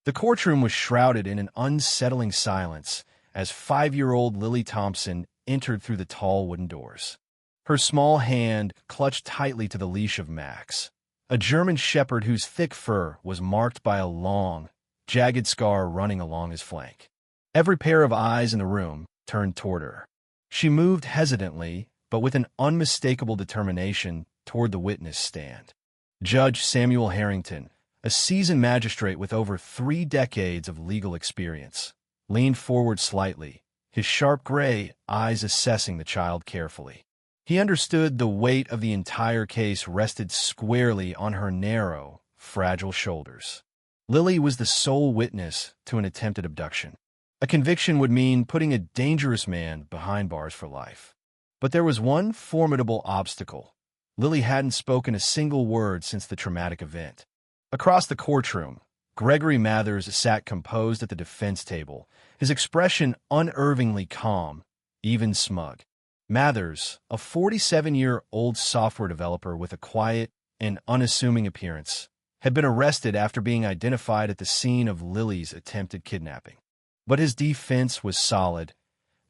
The courtroom was shrouded in an unsettling silence as 5-year-old Lily Thompson entered through the tall wooden doors. Her small hand clutched tightly to the leash of Max, a German shepherd whose thick fur was marked by a long, jagged scar running along his flank. Every pair of eyes in the room turned toward her. She moved hesitantly, but with an unmistakable determination, toward the witness stand. Judge Samuel Harrington, a seasoned magistrate with over 3 decades of legal experience, leaned forward slightly, his sharp gray eyes assessing the child carefully. He understood the weight of the entire case rested squarely on her narrow, fragile shoulders. Lily was the sole witness to an attempted abduction. A conviction would mean putting a dangerous man behind bars for life. But there was one formidable obstacle. Lily hadn't spoken a single word since the traumatic event. Across the courtroom, Gregory Mathers sat composed at the defense table, his expression unervingly calm, even smug. Mathers, a 47-year-old software developer with a quiet and unassuming appearance, had been arrested after being identified at the scene of Lily's attempted kidnapping. But his defense was solid.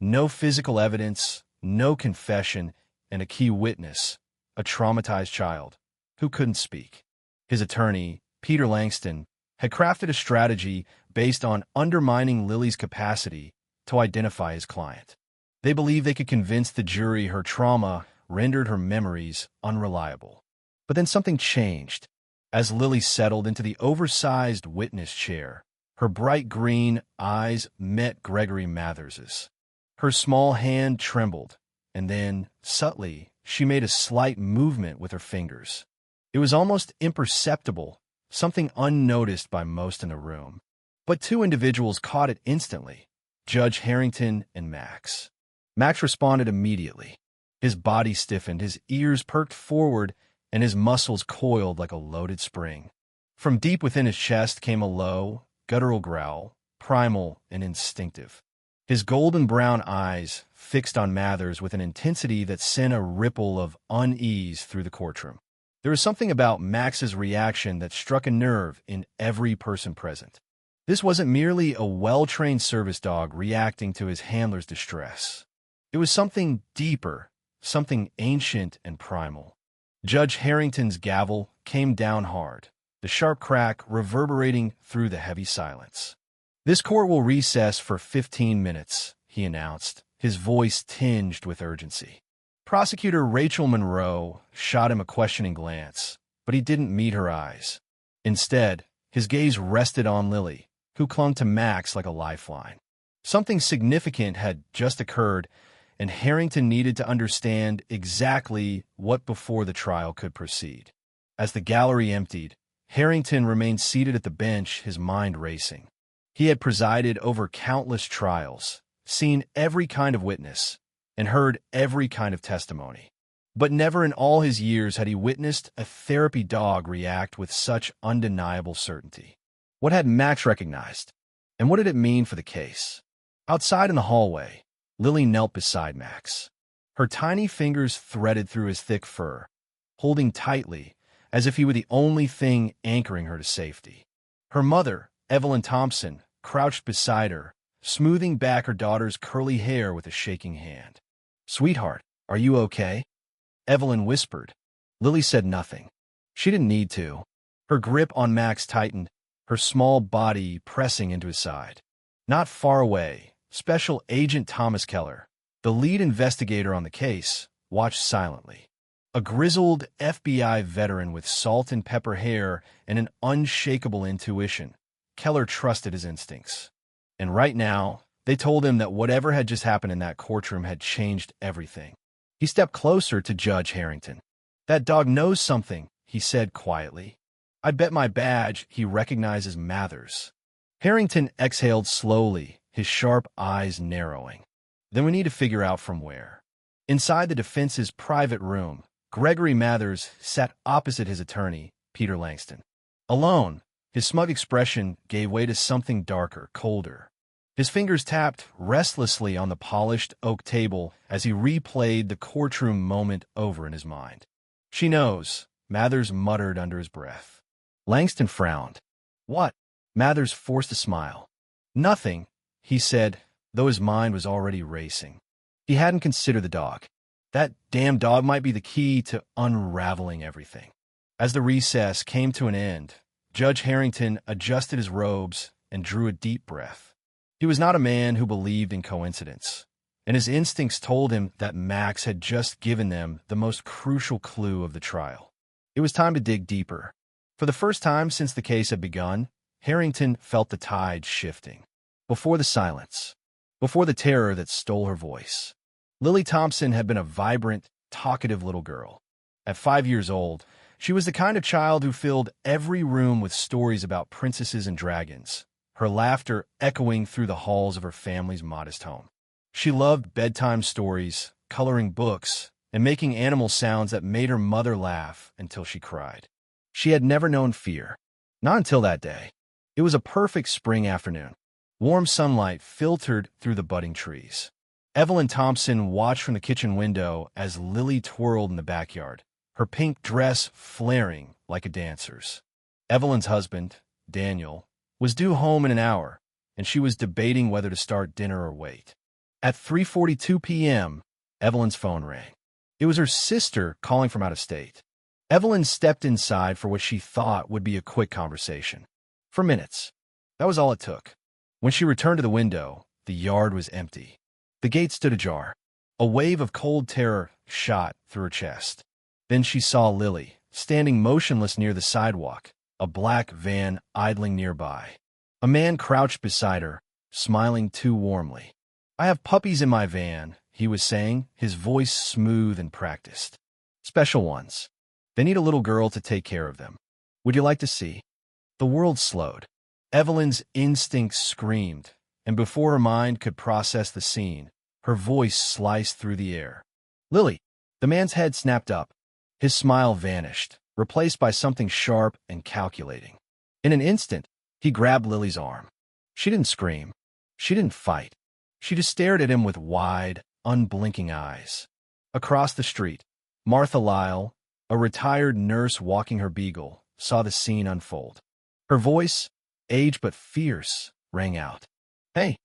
No physical evidence, no confession, and a key witness, a traumatized child, who couldn't speak. His attorney, Peter Langston, had crafted a strategy based on undermining Lily's capacity to identify his client. They believed they could convince the jury her trauma rendered her memories unreliable. But then something changed. As Lily settled into the oversized witness chair, her bright green eyes met Gregory Mathers's. Her small hand trembled, and then, subtly, she made a slight movement with her fingers. It was almost imperceptible, something unnoticed by most in the room. But 2 individuals caught it instantly, Judge Harrington and Max. Max responded immediately. His body stiffened, his ears perked forward, and his muscles coiled like a loaded spring. From deep within his chest came a low, guttural growl, primal and instinctive. His golden brown eyes fixed on Mathers with an intensity that sent a ripple of unease through the courtroom. There was something about Max's reaction that struck a nerve in every person present. This wasn't merely a well-trained service dog reacting to his handler's distress. It was something deeper, something ancient and primal. Judge Harrington's gavel came down hard, the sharp crack reverberating through the heavy silence. "This court will recess for 15 minutes, he announced, his voice tinged with urgency. Prosecutor Rachel Monroe shot him a questioning glance, but he didn't meet her eyes. Instead, his gaze rested on Lily, who clung to Max like a lifeline. Something significant had just occurred, and Harrington needed to understand exactly what before the trial could proceed. As the gallery emptied, Harrington remained seated at the bench, his mind racing. He had presided over countless trials, seen every kind of witness, and heard every kind of testimony. But never in all his years had he witnessed a therapy dog react with such undeniable certainty. What had Max recognized, and what did it mean for the case? Outside in the hallway, Lily knelt beside Max. Her tiny fingers threaded through his thick fur, holding tightly, as if he were the only thing anchoring her to safety. Her mother, Evelyn Thompson, crouched beside her, smoothing back her daughter's curly hair with a shaking hand. "Sweetheart, are you okay?" Evelyn whispered. Lily said nothing. She didn't need to. Her grip on Max tightened, her small body pressing into his side. Not far away, Special Agent Thomas Keller, the lead investigator on the case, watched silently. A grizzled FBI veteran with salt and pepper hair and an unshakable intuition, Keller trusted his instincts. And right now, they told him that whatever had just happened in that courtroom had changed everything. He stepped closer to Judge Harrington. "That dog knows something," he said quietly. "I bet my badge he recognizes Mathers." Harrington exhaled slowly, his sharp eyes narrowing. "Then we need to figure out from where." Inside the defense's private room, Gregory Mathers sat opposite his attorney, Peter Langston. Alone, his smug expression gave way to something darker, colder. His fingers tapped restlessly on the polished oak table as he replayed the courtroom moment over in his mind. "She knows," Mathers muttered under his breath. Langston frowned. "What?" Mathers forced a smile. Nothing, he said, though his mind was already racing. He hadn't considered the dog. That damn dog might be the key to unraveling everything. As the recess came to an end, Judge Harrington adjusted his robes and drew a deep breath. He was not a man who believed in coincidence, and his instincts told him that Max had just given them the most crucial clue of the trial. It was time to dig deeper. For the first time since the case had begun, Harrington felt the tide shifting. Before the silence, before the terror that stole her voice, Lily Thompson had been a vibrant, talkative little girl. At 5 years old, she was the kind of child who filled every room with stories about princesses and dragons, her laughter echoing through the halls of her family's modest home. She loved bedtime stories, coloring books, and making animal sounds that made her mother laugh until she cried. She had never known fear. Not until that day. It was a perfect spring afternoon. Warm sunlight filtered through the budding trees. Evelyn Thompson watched from the kitchen window as Lily twirled in the backyard, her pink dress flaring like a dancer's. Evelyn's husband, Daniel, was due home in an hour, and she was debating whether to start dinner or wait. At 3:42 p.m., Evelyn's phone rang. It was her sister calling from out of state. Evelyn stepped inside for what she thought would be a quick conversation. For minutes. That was all it took. When she returned to the window, the yard was empty. The gate stood ajar. A wave of cold terror shot through her chest. Then she saw Lily, standing motionless near the sidewalk, a black van idling nearby. A man crouched beside her, smiling too warmly. "I have puppies in my van," he was saying, his voice smooth and practiced. "Special ones. They need a little girl to take care of them. Would you like to see?" The world slowed. Evelyn's instincts screamed, and before her mind could process the scene, her voice sliced through the air. "Lily!" The man's head snapped up. His smile vanished, replaced by something sharp and calculating. In an instant, he grabbed Lily's arm. She didn't scream. She didn't fight. She just stared at him with wide, unblinking eyes. Across the street, Martha Lyle, a retired nurse walking her beagle, saw the scene unfold. Her voice, aged but fierce, rang out. "Hey,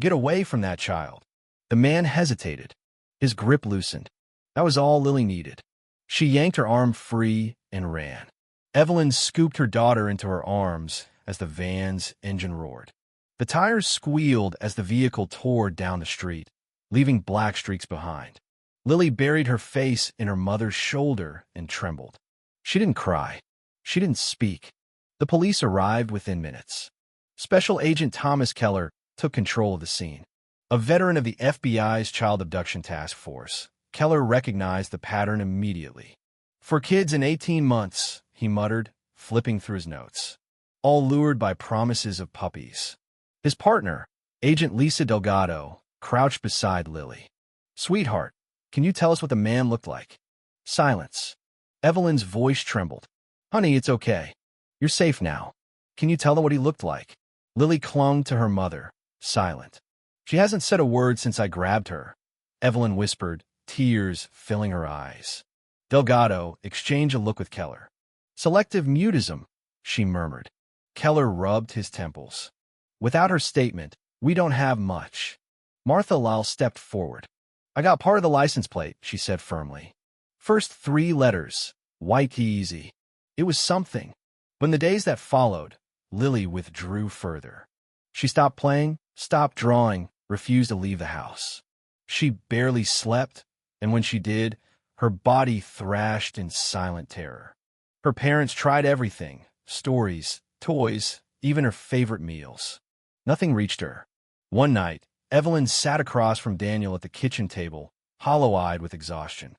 get away from that child." The man hesitated. His grip loosened. That was all Lily needed. She yanked her arm free and ran. Evelyn scooped her daughter into her arms as the van's engine roared. The tires squealed as the vehicle tore down the street, leaving black streaks behind. Lily buried her face in her mother's shoulder and trembled. She didn't cry. She didn't speak. The police arrived within minutes. Special Agent Thomas Keller took control of the scene. A veteran of the FBI's Child Abduction Task Force, Keller recognized the pattern immediately. "For kids in 18 months, he muttered, flipping through his notes, all lured by promises of puppies. His partner, Agent Lisa Delgado, crouched beside Lily. "Sweetheart, can you tell us what the man looked like?" Silence. Evelyn's voice trembled. "Honey, it's okay. You're safe now. Can you tell them what he looked like?" Lily clung to her mother, silent. "She hasn't said a word since I grabbed her," Evelyn whispered, tears filling her eyes. Delgado exchanged a look with Keller. "Selective mutism," she murmured. Keller rubbed his temples. "Without her statement, we don't have much." Martha Lyle stepped forward. "I got part of the license plate," she said firmly. "First 3 letters, YTZ. It was something." But in the days that followed, Lily withdrew further. She stopped playing, stopped drawing, refused to leave the house. She barely slept, and when she did, her body thrashed in silent terror. Her parents tried everything, stories, toys, even her favorite meals. Nothing reached her. One night, Evelyn sat across from Daniel at the kitchen table, hollow-eyed with exhaustion.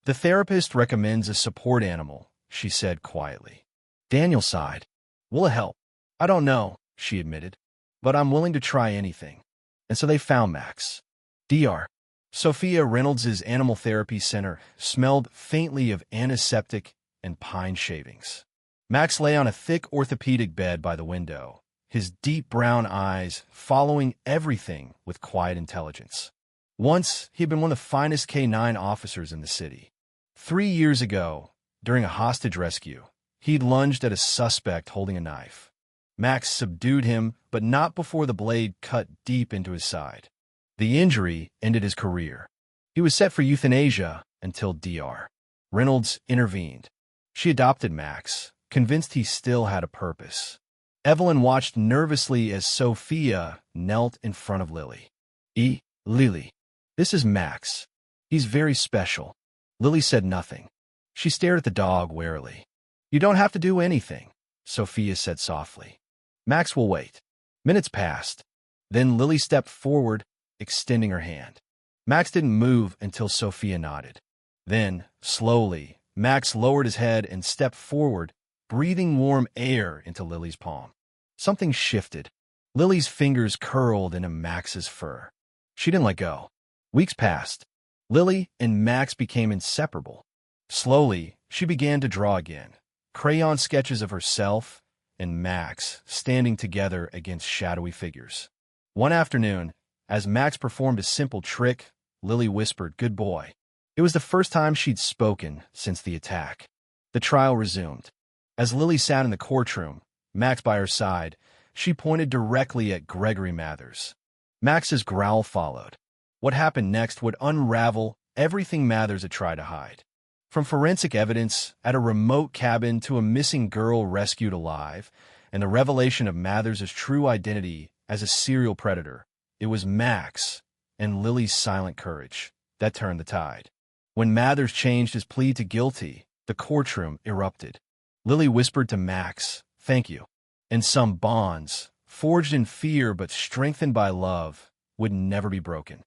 "The therapist recommends a support animal," she said quietly. Daniel sighed. "Will it help?" "I don't know," she admitted, "but I'm willing to try anything." And so they found Max. Dr. Sophia Reynolds' Animal Therapy Center smelled faintly of antiseptic and pine shavings. Max lay on a thick orthopedic bed by the window, his deep brown eyes following everything with quiet intelligence. Once, he had been one of the finest K-9 officers in the city. 3 years ago, during a hostage rescue, he'd lunged at a suspect holding a knife. Max subdued him, but not before the blade cut deep into his side. The injury ended his career. He was set for euthanasia until Dr. Reynolds intervened. She adopted Max, convinced he still had a purpose. Evelyn watched nervously as Sophia knelt in front of Lily. Lily, this is Max. He's very special." Lily said nothing. She stared at the dog warily. "You don't have to do anything," Sophia said softly. "Max will wait." Minutes passed. Then Lily stepped forward, extending her hand. Max didn't move until Sophia nodded. Then, slowly, Max lowered his head and stepped forward, breathing warm air into Lily's palm. Something shifted. Lily's fingers curled into Max's fur. She didn't let go. Weeks passed. Lily and Max became inseparable. Slowly, she began to draw again, crayon sketches of herself and Max standing together against shadowy figures. One afternoon, as Max performed a simple trick, Lily whispered, "Good boy." It was the first time she'd spoken since the attack. The trial resumed. As Lily sat in the courtroom, Max by her side, she pointed directly at Gregory Mathers. Max's growl followed. What happened next would unravel everything Mathers had tried to hide. From forensic evidence at a remote cabin to a missing girl rescued alive, and the revelation of Mathers' true identity as a serial predator, it was Max and Lily's silent courage that turned the tide. When Mathers changed his plea to guilty, the courtroom erupted. Lily whispered to Max, "Thank you." And some bonds, forged in fear but strengthened by love, would never be broken.